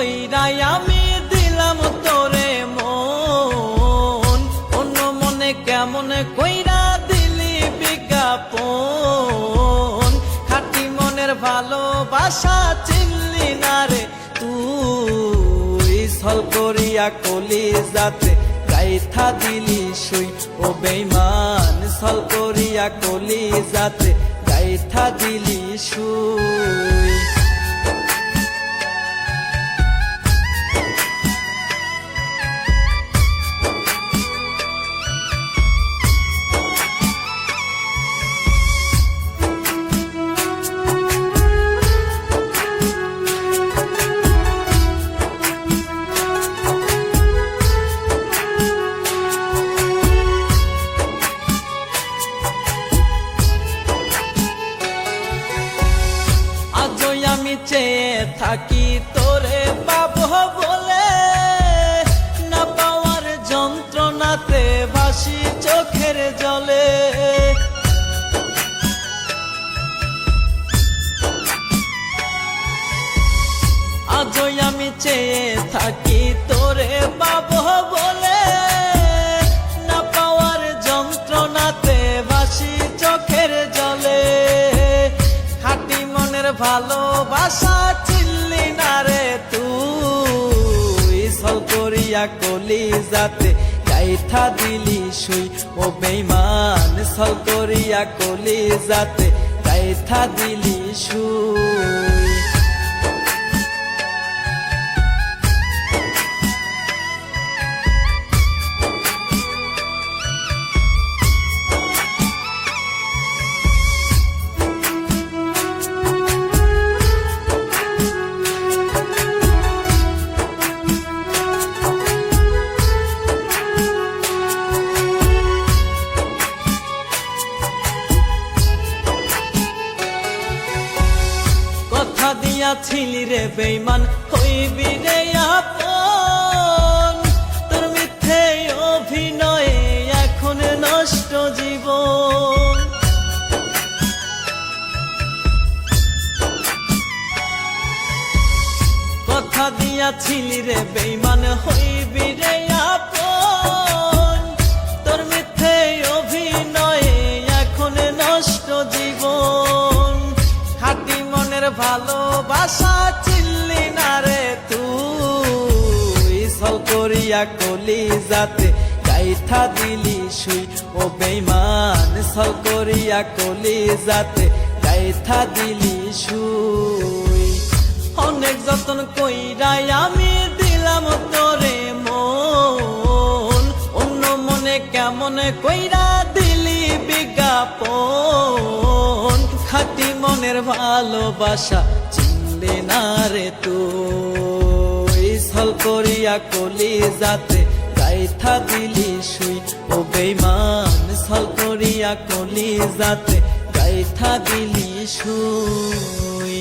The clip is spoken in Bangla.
কইরাই আমি দিলাম তোরে মন, অন্য মনে কেমন কইরা দিলি বিজ্ঞাপন। খাঁটি মনের ভালোবাসা চিনলি না রে তুই, ছল করিয়া কলিজাতে গাইথা দিলি সুই। ও বেঈমান ছল করিয়া কলিজাতে গাইথা দিলি সুই। আমি চেয়ে থাকি তোরে পাবো বলে, না পাওয়ার যন্ত্রণাতে ভাসি চোখের জলে। আজই আমি চেয়ে থাকি তোরে পাবো বলে, না পাওয়ার যন্ত্রণাতে ভাসি চোখের জলে। খাঁটি মনের ভালোবাসা চিনলি না রে তুই, ছল করিয়া কলিজাতে গাইথা দিলি সুই। ও বেঈমান ছল করিয়া কলিজাতে গাইথা দিলি সুই। কথা দিয়াছিলি রে বেঈমান হইবি রে আপন, তোর মিথ্যে অভিনয়ে এখন নষ্ট জীবন। কথা দিয়াছিলি রে বেঈমান হইবি রে আপন, তোর মিথ্যে অভিনয়ে এখন নষ্ট জীবন। খাঁটি মনের ভালোবাসা চিনলি না রে তুই, ছল করিয়া কলিজাতে গাইথা দিলি সুই। ও বেঈমান ছল করিয়া কলিজাতে গাইথা দিলি সুই। অনেক যতন কইরাই আমি দিলাম তোরে মন, অন্য মনে কেমন কইরা দিলি বিজ্ঞাপন। খাঁটি মনের ভালোবাসা চিনলি না রে তুই, ছল করিয়া কলিজাতে গাইথা দিলি সুই। ও বেঈমান ছল করিয়া কলিজাতে গাইথা দিলি সুই।